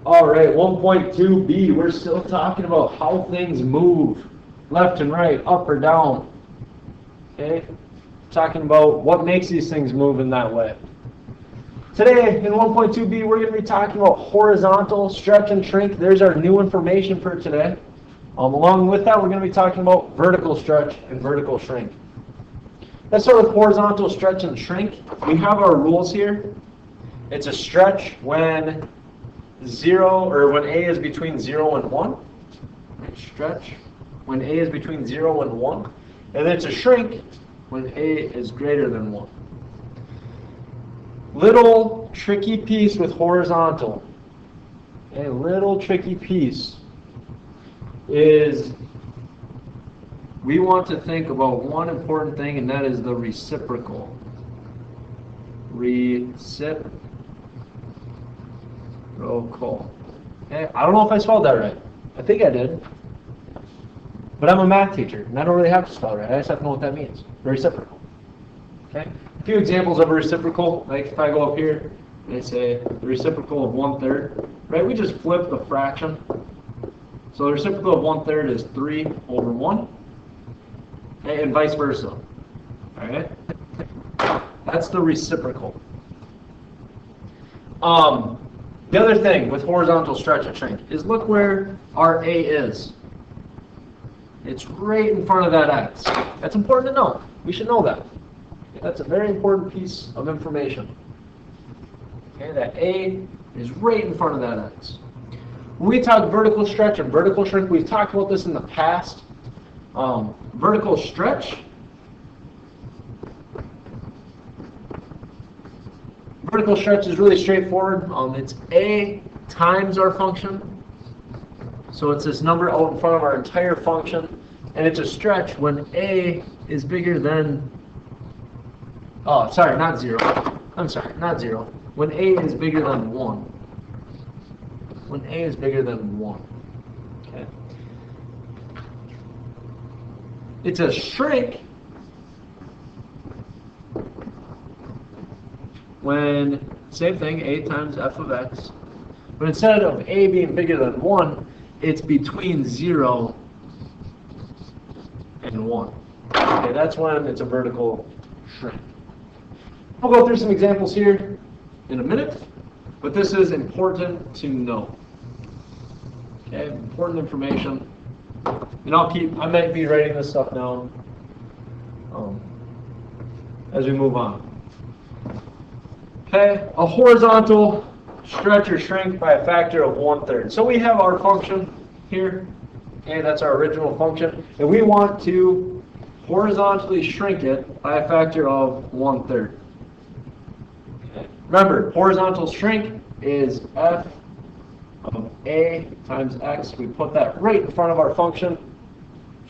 All right, 1.2b, we're still talking about how things move, left and right, up or down. Okay, talking about what makes these things move in that way. Today, in 1.2b, we're going to be talking about horizontal stretch and shrink. There's our new information for today. Along with that, we're going to be talking about vertical stretch and vertical shrink. Let's start with horizontal stretch and shrink. We have our rules here. It's a stretch when when A is between 0 and 1. Stretch when A is between 0 and 1. And then it's a shrink when A is greater than 1. Little tricky piece with horizontal. A little tricky piece is we want to think about one important thing, and that is the reciprocal. Reciprocal. Okay, I don't know if I spelled that right. I think I did. But I'm a math teacher, and I don't really have to spell it right. I just have to know what that means. Reciprocal. Okay? A few examples of a reciprocal, like if I go up here and I say the reciprocal of 1/3, right? We just flip the fraction. So the reciprocal of 1/3 is 3 over 1, okay, and vice versa. All right? That's the reciprocal. The other thing with horizontal stretch and shrink is look where our A is. It's right in front of that X. That's important to know. We should know that. That's a very important piece of information. Okay, that A is right in front of that X. When we talk vertical stretch and vertical shrink, we've talked about this in the past. Vertical stretch. Vertical stretch is really straightforward. It's A times our function. So it's this number out in front of our entire function. And it's a stretch when A is bigger than, oh, sorry, not 0. I'm sorry, not 0. When A is bigger than 1. When A is bigger than 1. Okay. It's a shrink when, same thing, A times f of x, but instead of A being bigger than 1, it's between 0 and 1. Okay, that's when it's a vertical shrink. We'll go through some examples here in a minute, but this is important to know. Okay, important information. And I might be writing this stuff down as we move on. Okay, a horizontal stretch or shrink by a factor of 1/3. So we have our function here. Okay, that's our original function. And we want to horizontally shrink it by a factor of 1/3. Okay. Remember, horizontal shrink is f of A times x. We put that right in front of our function.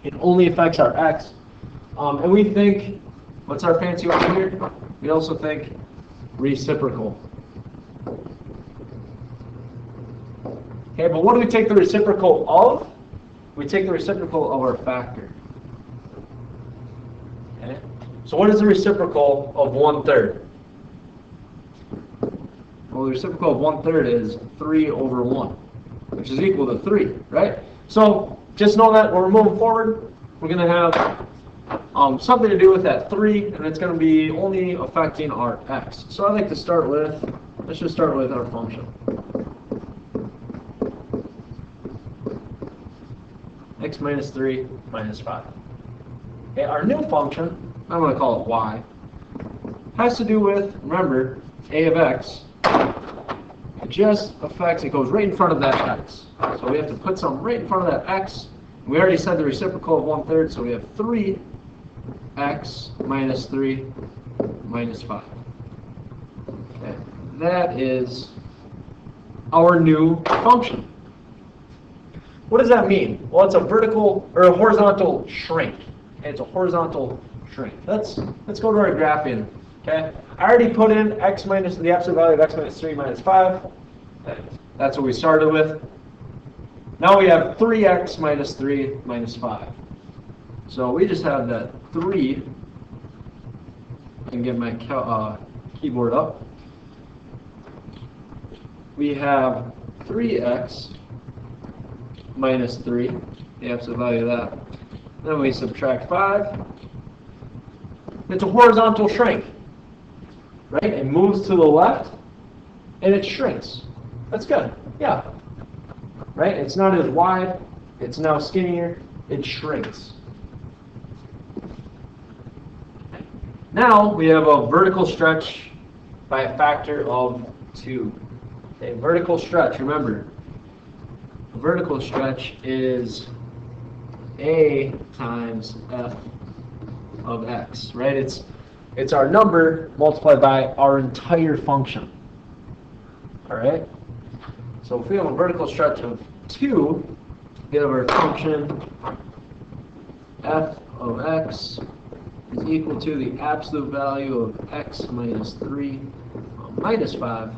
It only affects our x. And we think, what's our fancy one here? We also think reciprocal. Okay, but what do we take the reciprocal of? We take the reciprocal of our factor. Okay, so what is the reciprocal of 1/3? Well, the reciprocal of 1/3 is 3 over 1, which is equal to 3, right? So just know that when we're moving forward, we're going to have something to do with that 3, and it's going to be only affecting our x. So I like to start with, let's just start with our function. X minus 3 minus 5. Okay, our new function, I'm going to call it y, has to do with, remember, a of x. It just affects, it goes right in front of that x. So we have to put something right in front of that x. We already said the reciprocal of 1/3, so we have 3x minus 3 minus 5. Okay, that is our new function. What does that mean? Well, it's a vertical or a horizontal shrink. Okay, it's a horizontal shrink. Let's go to our graphing. Okay, I already put in x minus the absolute value of x minus 3 minus 5. That's what we started with. Now we have 3x minus 3 minus 5. So we just have that 3. I can get my keyboard up. We have 3x minus 3, the absolute value of that. Then we subtract 5. It's a horizontal shrink, right? It moves to the left, and it shrinks. That's good, yeah. Right? It's not as wide. It's now skinnier. It shrinks. Now we have a vertical stretch by a factor of 2. Okay, vertical stretch, remember, a vertical stretch is a times f of x, right? It's our number multiplied by our entire function. All right? So if we have a vertical stretch of 2, we have our function f of x is equal to the absolute value of x minus 3 minus 5.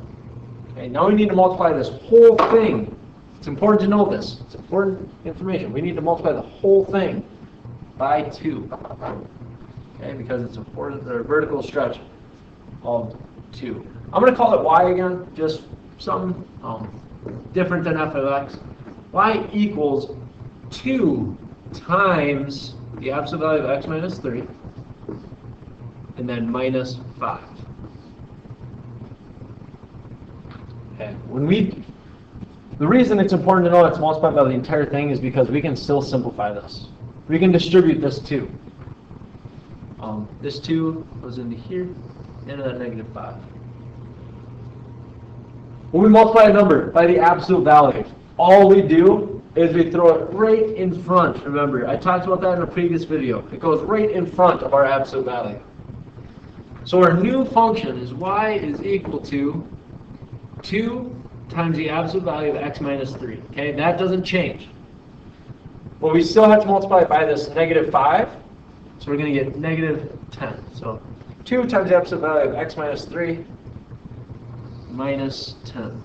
Okay, now we need to multiply this whole thing. It's important to know this. It's important information. We need to multiply the whole thing by 2. Okay, because it's a vertical stretch of 2. I'm going to call it y again, just something different than f of x. Y equals 2 times the absolute value of x minus 3, and then minus 5. Okay, the reason it's important to know it's multiplied by the entire thing is because we can still simplify this. We can distribute this 2. This 2 goes into here, into that negative 5. When we multiply a number by the absolute value, all we do is we throw it right in front. Remember, I talked about that in a previous video. It goes right in front of our absolute value. So our new function is y is equal to 2 times the absolute value of x minus 3. Okay, that doesn't change. But we still have to multiply it by this negative 5. So we're going to get negative 10. So 2 times the absolute value of x minus 3 minus 10.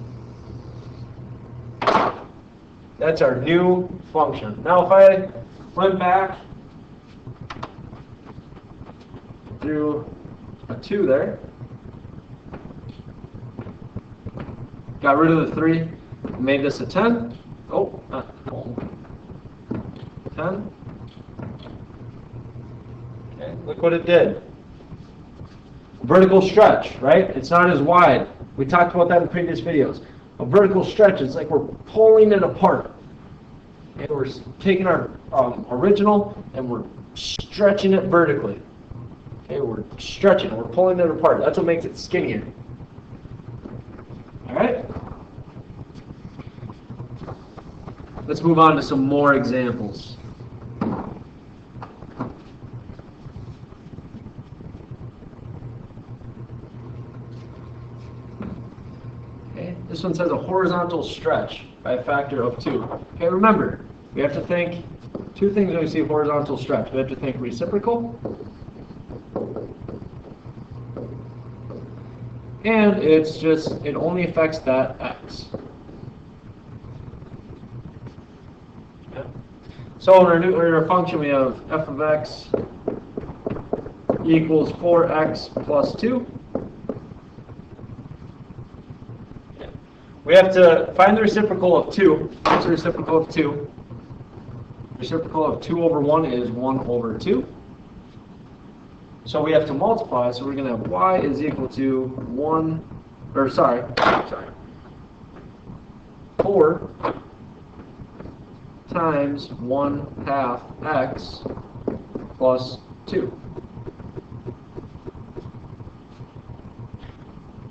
That's our new function. Now if I went back through a 2 there, got rid of the 3, made this a 10. Oh, not 10. Okay, look what it did. Vertical stretch, right? It's not as wide. We talked about that in previous videos. A vertical stretch is like we're pulling it apart. And we're taking our original and we're stretching it vertically. Okay, we're stretching, we're pulling it apart. That's what makes it skinnier. All right? Let's move on to some more examples. Okay, this one says a horizontal stretch by a factor of 2. Okay, remember, we have to think two things when we see a horizontal stretch. We have to think reciprocal, and it only affects that x. Okay. So in our function, we have f of x equals 4x plus 2. We have to find the reciprocal of 2. What's the reciprocal of 2? Reciprocal of 2 over 1 is 1 over 2. So we have to multiply, so we're going to have y is equal to 4 times 1/2 x plus 2.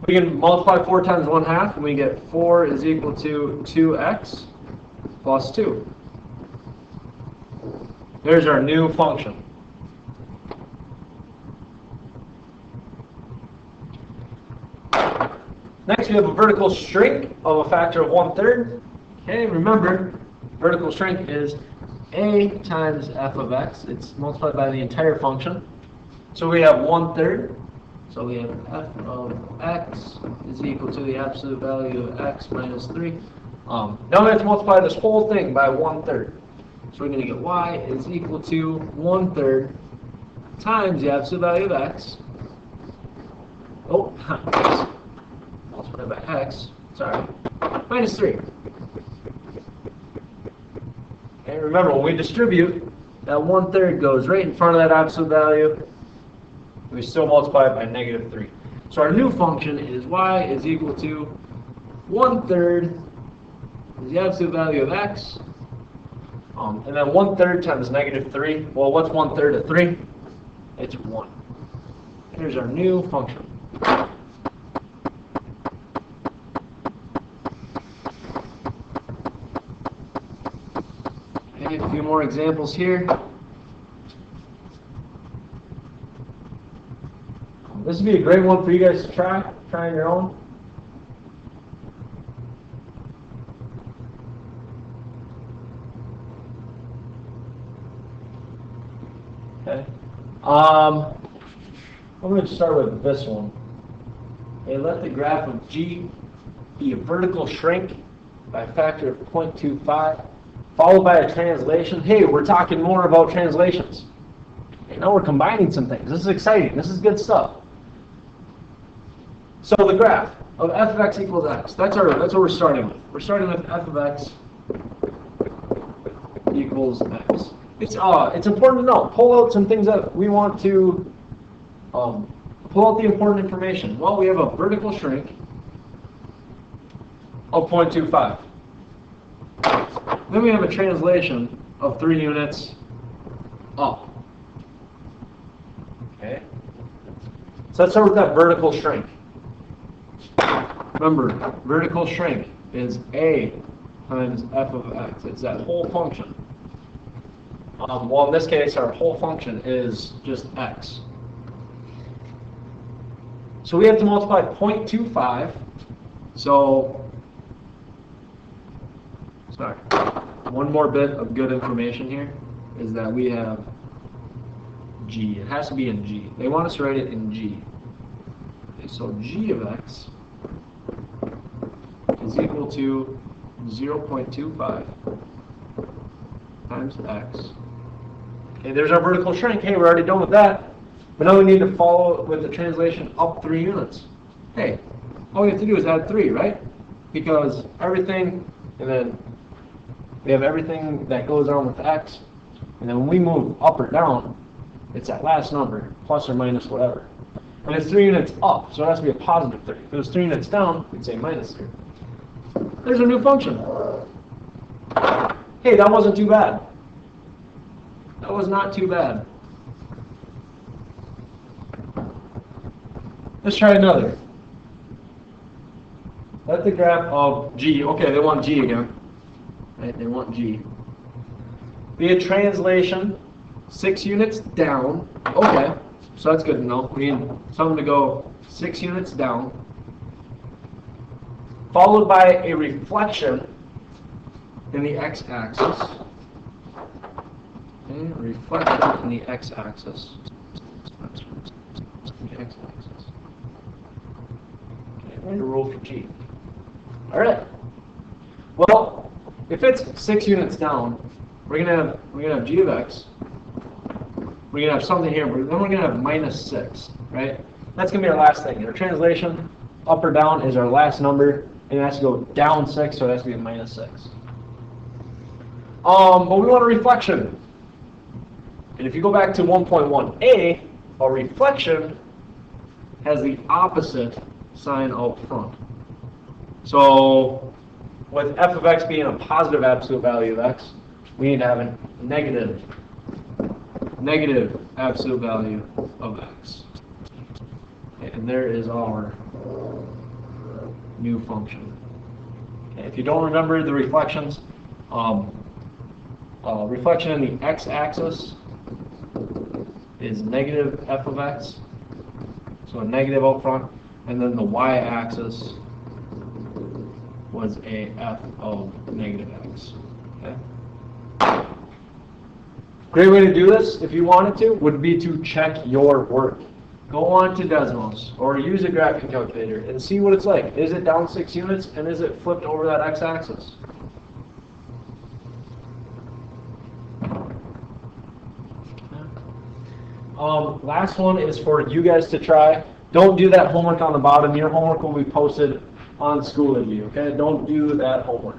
We can multiply 4 times 1/2, and we get 4 is equal to 2x plus 2. There's our new function. Next, we have a vertical shrink of a factor of 1/3. Okay, remember, vertical shrink is a times f of x. It's multiplied by the entire function. So we have 1/3. So we have f of x is equal to the absolute value of x minus 3. Now we have to multiply this whole thing by 1/3. So we're going to get y is equal to 1/3 times the absolute value of x. Oh, multiplied by x, sorry, minus 3. Okay, remember, when we distribute, that 1/3 goes right in front of that absolute value. We still multiply it by -3. So our new function is y is equal to 1/3 is the absolute value of x. And then 1/3 times -3. Well, what's 1/3 of 3? It's 1. Here's our new function. Okay, a few more examples here. This would be a great one for you guys to try on your own. Okay. I'm going to start with this one. Okay, let the graph of G be a vertical shrink by a factor of 0.25, followed by a translation. Hey, we're talking more about translations. Okay, now we're combining some things. This is exciting. This is good stuff. So the graph of f of x equals x. That's what we're starting with. We're starting with f of x equals x. It's important to know. Pull out some things that we want to pull out the important information. Well, we have a vertical shrink of 0.25. Then we have a translation of 3 units up. Okay. So let's start with that vertical shrink. Remember, vertical shrink is a times f of x. It's that whole function. Well, in this case, our whole function is just x. So we have to multiply 0.25. So, sorry, one more bit of good information here is that we have g. It has to be in g. They want us to write it in g. Okay, so g of x is equal to 0.25 times x. Okay, there's our vertical shrink. Hey, we're already done with that. But now we need to follow with the translation up 3 units. Hey, all we have to do is add 3, right? Because everything, and then we have everything that goes on with x. And then when we move up or down, it's that last number, plus or minus whatever. And it's 3 units up, so it has to be a positive 3. If it was 3 units down, we'd say minus 3. There's a new function. Hey, that wasn't too bad. That was not too bad. Let's try another. Let the graph of G, okay, they want G again. Right, they want G. Be a translation, 6 units down. Okay, so that's good to know. We need something to go 6 units down. Followed by a reflection in the x-axis. Okay, reflection in the x-axis. X-axis. Okay, write a rule for G. All right. Well, if it's 6 units down, we're gonna have G of x. We're gonna have something here, but then we're gonna have minus 6, right? That's gonna be our last thing. Our translation, up or down, is our last number. And it has to go down 6, so it has to be a minus 6. But we want a reflection. And if you go back to 1.1a, a reflection has the opposite sign out front. So with f of x being a positive absolute value of x, we need to have a negative absolute value of x. Okay, and there is our new function. Okay, if you don't remember the reflections, reflection in the x-axis is negative f of x, so a negative out front, and then the y-axis was a f of negative x. Okay? Great way to do this, if you wanted to, would be to check your work. Go on to Desmos or use a graphing calculator and see what it's like. Is it down 6 units and is it flipped over that x-axis? Last one is for you guys to try. Don't do that homework on the bottom. Your homework will be posted on Schoology, okay? Don't do that homework.